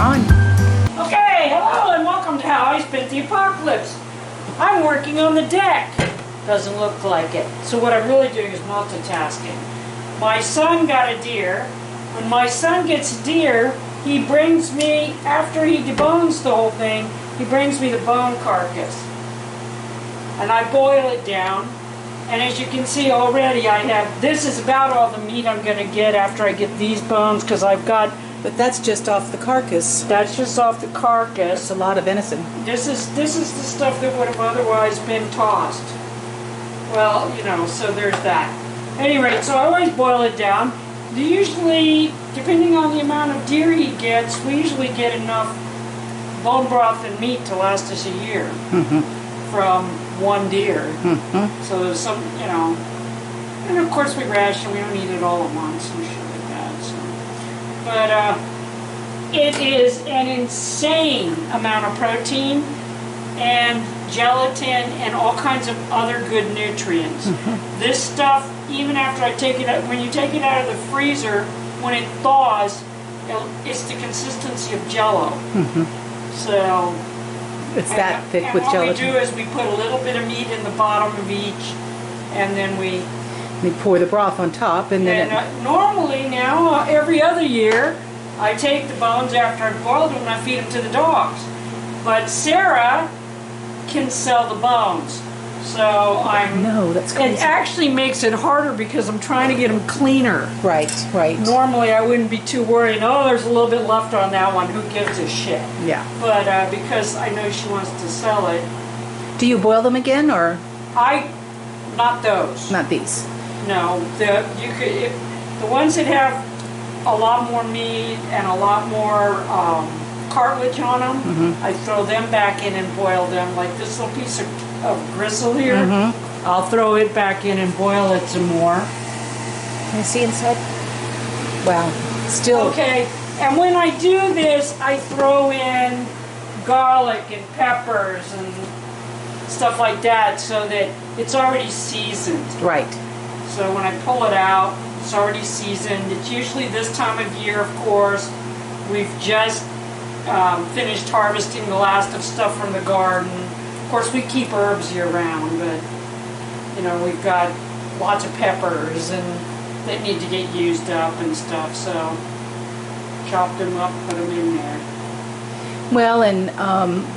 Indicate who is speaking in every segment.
Speaker 1: on.
Speaker 2: Okay, hello and welcome to How I Spent the Apocalypse. I'm working on the deck. Doesn't look like it. So what I'm really doing is multitasking. My son got a deer. When my son gets a deer, he brings me, after he debones the whole thing, he brings me the bone carcass. And I boil it down. And as you can see already, I have, this is about all the meat I'm going to get after I get these bones, because I've got...
Speaker 1: But that's just off the carcass.
Speaker 2: That's just off the carcass.
Speaker 1: It's a lot of venison.
Speaker 2: This is the stuff that would have otherwise been tossed. Well, you know, so there's that. Anyway, so I always boil it down. Usually, depending on the amount of deer he gets, we usually get enough bone broth and meat to last us a year from one deer. So there's some, you know, and of course we ration. We don't eat it all at once and shit like that. So. But it is an insane amount of protein and gelatin and all kinds of other good nutrients. This stuff, even after I take it out, when you take it out of the freezer, when it thaws, it's the consistency of Jell-O. So
Speaker 1: it's that thick with gelatin.
Speaker 2: What we do is we put a little bit of meat in the bottom of each, and then we
Speaker 1: pour the broth on top, and then
Speaker 2: normally now, every other year, I take the bones after I've boiled them and I feed them to the dogs. But Sarah can sell the bones, so
Speaker 1: that's crazy.
Speaker 2: It actually makes it harder because I'm trying to get them cleaner.
Speaker 1: Right.
Speaker 2: Normally I wouldn't be too worried. Oh, there's a little bit left on that one. Who gives a shit?
Speaker 1: Yeah.
Speaker 2: But because I know she wants to sell it.
Speaker 1: Do you boil them again, or?
Speaker 2: Not those.
Speaker 1: Not these.
Speaker 2: No, the ones that have a lot more meat and a lot more cartilage on them, I throw them back in and boil them. Like this little piece of gristle here, I'll throw it back in and boil it some more.
Speaker 1: Can I see inside? Wow, still.
Speaker 2: Okay, and when I do this, I throw in garlic and peppers and stuff like that so that it's already seasoned.
Speaker 1: Right.
Speaker 2: So when I pull it out, it's already seasoned. It's usually this time of year, of course. We've just finished harvesting the last of stuff from the garden. Of course, we keep herbs year-round, but you know, we've got lots of peppers and they need to get used up and stuff. So chop them up, put them in there.
Speaker 1: Well, and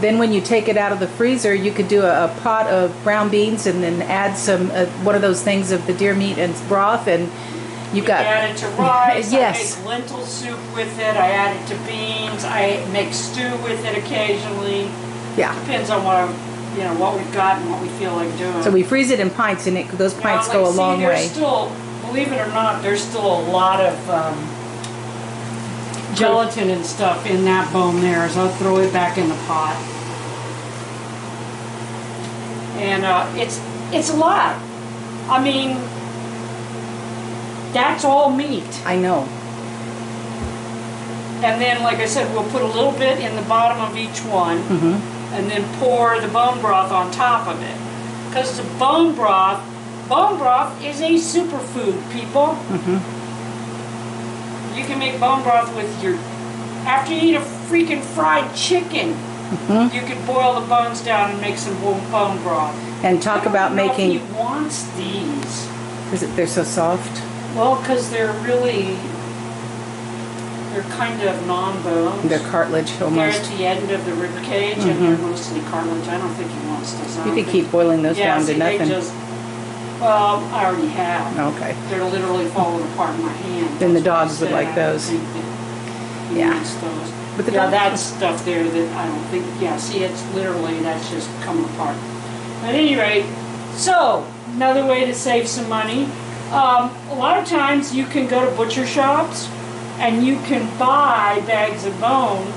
Speaker 1: then when you take it out of the freezer, you could do a pot of brown beans and then add some one of those things of the deer meat and broth, and you got.
Speaker 2: Add it to rice.
Speaker 1: Yes.
Speaker 2: I make lentil soup with it. I add it to beans. I make stew with it occasionally.
Speaker 1: Yeah.
Speaker 2: Depends on what we've got and what we feel like doing.
Speaker 1: So we freeze it in pints, and those pints go a long way.
Speaker 2: Still, believe it or not, there's still a lot of gelatin and stuff in that bone there, so I'll throw it back in the pot. And it's a lot. I mean, that's all meat.
Speaker 1: I know.
Speaker 2: And then, like I said, we'll put a little bit in the bottom of each one, and then pour the bone broth on top of it. Because the bone broth is a superfood, people. You can make bone broth with after you eat a freaking fried chicken, you could boil the bones down and make some bone broth.
Speaker 1: And talk about making.
Speaker 2: He wants these.
Speaker 1: They're so soft?
Speaker 2: Well, because they're kind of non-bones.
Speaker 1: They're cartilage almost.
Speaker 2: They're at the end of the rib cage, and they're mostly cartilage. I don't think he wants those.
Speaker 1: You could keep boiling those down to nothing.
Speaker 2: Well, I already have.
Speaker 1: Okay.
Speaker 2: They're literally falling apart in my hand.
Speaker 1: Then the dogs would like those.
Speaker 2: Yeah. Those.
Speaker 1: But
Speaker 2: that's stuff there that I don't think. Yeah. See, it's literally that's just coming apart. At any rate, so another way to save some money. A lot of times you can go to butcher shops and you can buy bags of bone.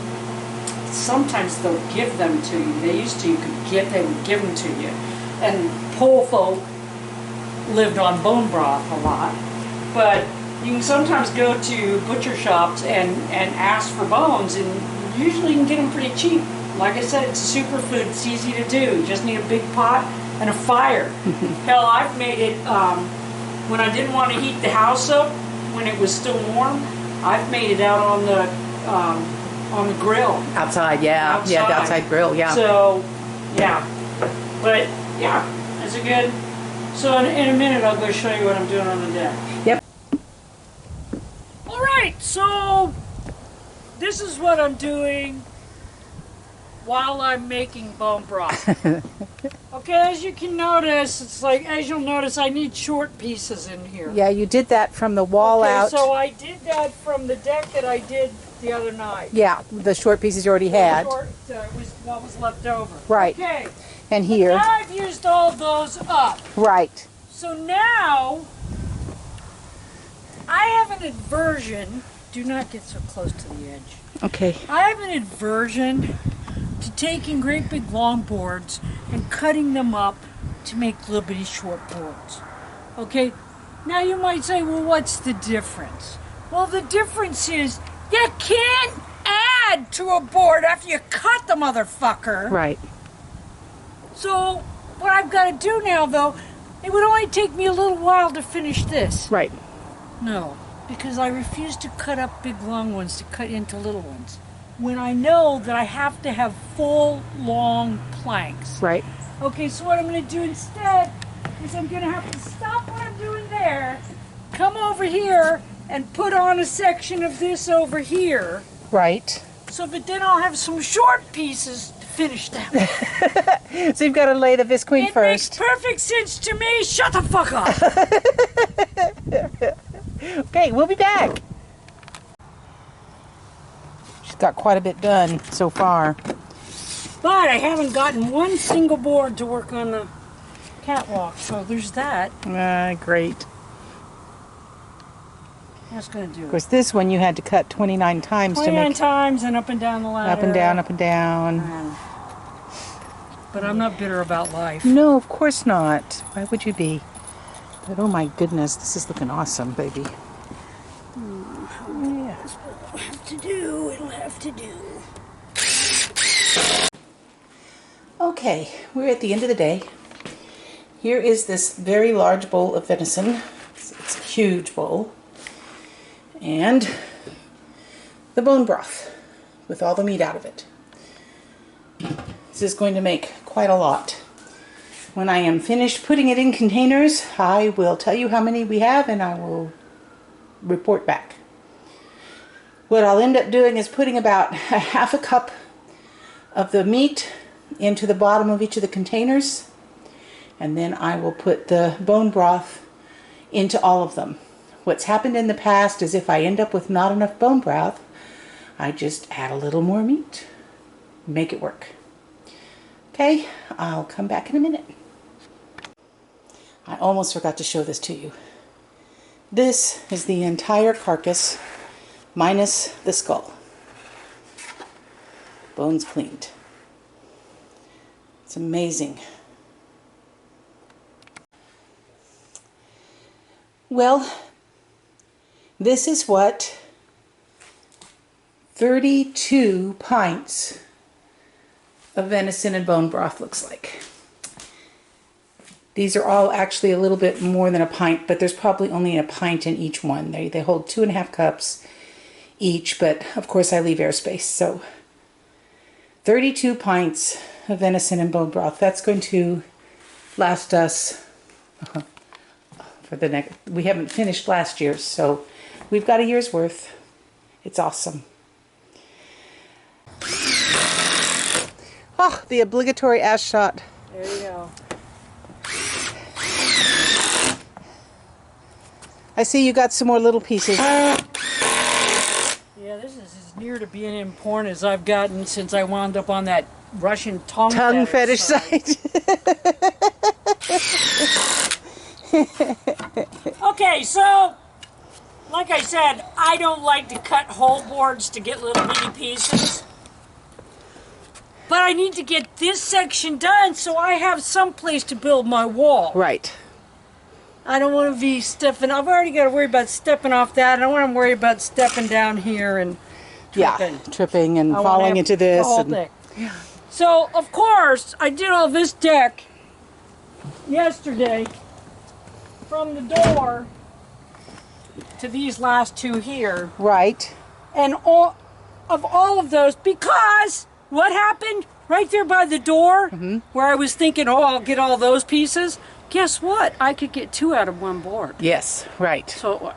Speaker 2: Sometimes they'll give them to you. They used to. They would give them to you, and pole folk lived on bone broth a lot, but you can sometimes go to butcher shops and ask for bones, and usually you can get them pretty cheap. Like I said, it's a superfood. It's easy to do. You just need a big pot and a fire. Hell, I've made it when I didn't want to heat the house up when it was still warm. I've made it out on the grill.
Speaker 1: Outside, yeah.
Speaker 2: Outside.
Speaker 1: Yeah, the outside grill, yeah.
Speaker 2: So, yeah. But, yeah, that's a good... So in a minute, I'll go show you what I'm doing on the deck.
Speaker 1: Yep.
Speaker 2: All right, so this is what I'm doing while I'm making bone broth. Okay, as you can notice, it's like, as you'll notice, I need short pieces in here.
Speaker 1: Yeah, you did that from the wall out.
Speaker 2: So I did that from the deck that I did the other night.
Speaker 1: Yeah, the short pieces you already had.
Speaker 2: Was what was left over.
Speaker 1: Right.
Speaker 2: Okay.
Speaker 1: And here.
Speaker 2: Now I've used all those up.
Speaker 1: Right.
Speaker 2: So now I have an aversion. Do not get so close to the edge.
Speaker 1: Okay.
Speaker 2: I have an aversion to taking great big long boards and cutting them up to make little bitty short boards. Okay? Now you might say, well, what's the difference? Well, the difference is you can't add to a board after you cut the motherfucker.
Speaker 1: Right.
Speaker 2: So what I've got to do now, though, it would only take me a little while to finish this.
Speaker 1: Right.
Speaker 2: No, because I refuse to cut up big long ones to cut into little ones when I know that I have to have full long planks.
Speaker 1: Right.
Speaker 2: Okay, so what I'm going to do instead is I'm going to have to stop what I'm doing there, come over here, and put on a section of this over here.
Speaker 1: Right.
Speaker 2: So that then I'll have some short pieces to finish them.
Speaker 1: So you've got to lay the Visqueen first.
Speaker 2: It makes perfect sense to me. Shut the fuck up.
Speaker 1: Okay, we'll be back. She's got quite a bit done so far.
Speaker 2: But I haven't gotten one single board to work on the catwalk, so there's that.
Speaker 1: Great.
Speaker 2: That's going to do
Speaker 1: Of
Speaker 2: it.
Speaker 1: course, this one you had to cut 29 times
Speaker 2: 29
Speaker 1: to make.
Speaker 2: times and up and down the ladder.
Speaker 1: Up and down, up and down.
Speaker 2: But I'm not bitter about life.
Speaker 1: No, of course not. Why would you be? But oh my goodness, this is looking awesome, baby.
Speaker 2: Yeah. It'll have to do. It'll have to do.
Speaker 1: Okay, we're at the end of the day. Here is this very large bowl of venison. It's a huge bowl. And the bone broth with all the meat out of it. This is going to make quite a lot. When I am finished putting it in containers, I will tell you how many we have and I will report back. What I'll end up doing is putting about a half a cup of the meat into the bottom of each of the containers, and then I will put the bone broth into all of them. What's happened in the past is if I end up with not enough bone broth, I just add a little more meat, make it work. Okay, I'll come back in a minute. I almost forgot to show this to you. This is the entire carcass minus the skull. Bones cleaned. It's amazing. Well, this is what 32 pints of venison and bone broth looks like. These are all actually a little bit more than a pint, but there's probably only a pint in each one. They hold 2.5 cups each, but of course I leave airspace. So 32 pints of venison and bone broth. That's going to last us for the next, we haven't finished last year's, so we've got a year's worth. It's awesome. Oh, the obligatory ass shot.
Speaker 2: There you go.
Speaker 1: I see you got some more little pieces.
Speaker 2: Yeah, this is as near to being in porn as I've gotten since I wound up on that Russian tongue
Speaker 1: Fetish site.
Speaker 2: Okay, so, like I said, I don't like to cut whole boards to get little bitty pieces. But I need to get this section done so I have some place to build my wall.
Speaker 1: Right.
Speaker 2: I don't want to be stepping, I've already got to worry about stepping off that. I don't want to worry about stepping down here and tripping.
Speaker 1: Yeah, tripping and falling into this.
Speaker 2: The whole thing. So, of course, I did all this deck yesterday from the door to these last two here.
Speaker 1: Right.
Speaker 2: And of all of those because what happened right there by the door where I was thinking, oh, I'll get all those pieces. Guess what? I could get 2 out of 1 board.
Speaker 1: Yes, right.
Speaker 2: So,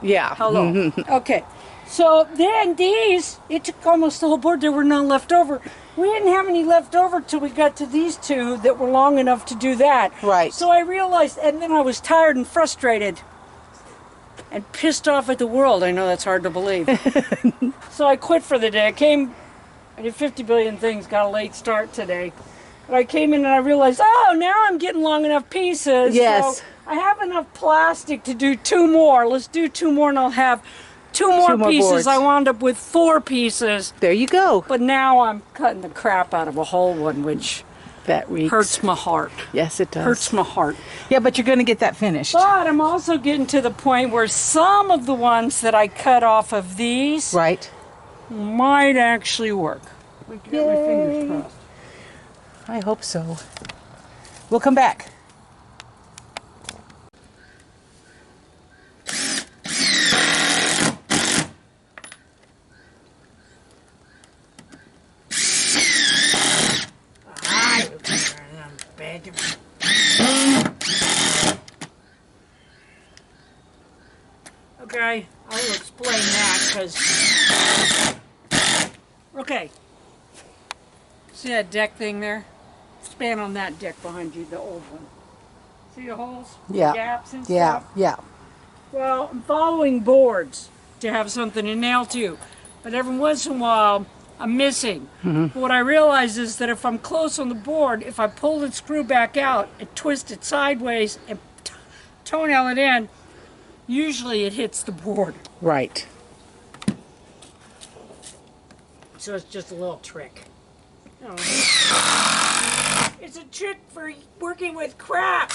Speaker 1: Yeah.
Speaker 2: hello. Okay. So then these, it took almost the whole board. There were none left over. We didn't have any left over till we got to these 2 that were long enough to do that.
Speaker 1: Right.
Speaker 2: So I realized, and then I was tired and frustrated and pissed off at the world. I know that's hard to believe. So I quit for the day. I did 50 billion things, got a late start today. But I came in and I realized, oh, now I'm getting long enough pieces.
Speaker 1: Yes.
Speaker 2: So I have enough plastic to do 2 more. Let's do 2 more and I'll have 2 more pieces.
Speaker 1: Boards.
Speaker 2: I wound up with 4 pieces.
Speaker 1: There you go.
Speaker 2: But now I'm cutting the crap out of a whole one, which
Speaker 1: That reeks.
Speaker 2: hurts my heart.
Speaker 1: Yes, it does.
Speaker 2: Hurts my heart.
Speaker 1: Yeah, but you're going to get that finished.
Speaker 2: But I'm also getting to the point where some of the ones that I cut off of these
Speaker 1: Right.
Speaker 2: might actually work. I got my fingers crossed.
Speaker 1: I hope so. We'll come back.
Speaker 2: Okay, I will explain that because. Okay. See that deck thing there? Span on that deck behind you, the old one. See the holes?
Speaker 1: Yeah.
Speaker 2: The gaps and
Speaker 1: Yeah,
Speaker 2: stuff?
Speaker 1: yeah.
Speaker 2: Well, I'm following boards to have something to nail to. But every once in a while, I'm missing. But what I realize is that if I'm close on the board, if I pull the screw back out and twist it sideways and toenail it in, usually it hits the board.
Speaker 1: Right.
Speaker 2: So it's just a little trick. Oh. It's a trick for working with crap.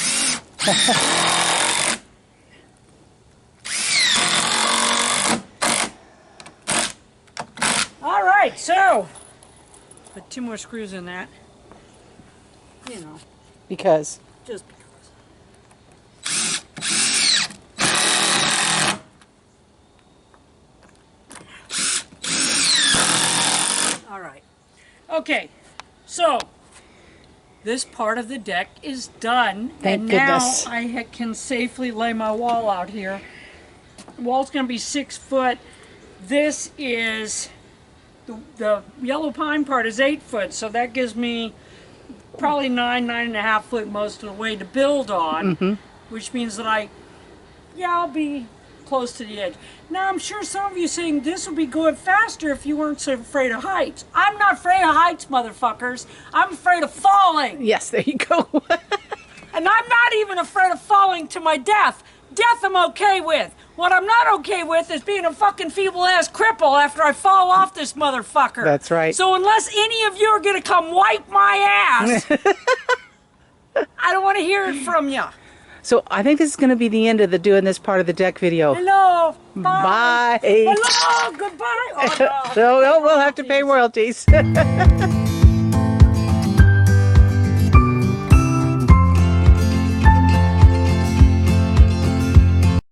Speaker 2: All right, so put 2 more screws in that. You know,
Speaker 1: Because.
Speaker 2: just because. All right. Okay, so this part of the deck is done.
Speaker 1: Thank
Speaker 2: and
Speaker 1: goodness.
Speaker 2: now I can safely lay my wall out here. The wall's going to be 6 foot. This is, the yellow pine part is 8 foot, so that gives me probably 9.5 foot most of the way to build on, which means that I'll be close to the edge. Now, I'm sure some of you saying this would be going faster if you weren't so afraid of heights. I'm not afraid of heights, motherfuckers. I'm afraid of falling.
Speaker 1: Yes, there you go.
Speaker 2: And I'm not even afraid of falling to my death. Death I'm okay with. What I'm not okay with is being a fucking feeble-ass cripple after I fall off this motherfucker.
Speaker 1: That's right.
Speaker 2: So unless any of you are going to come wipe my ass, I don't want to hear it from you.
Speaker 1: So I think this is going to be the end of the doing this part of the deck video.
Speaker 2: Hello. Bye.
Speaker 1: Bye.
Speaker 2: Hello. Goodbye. Oh, no.
Speaker 1: No, we'll have to pay royalties.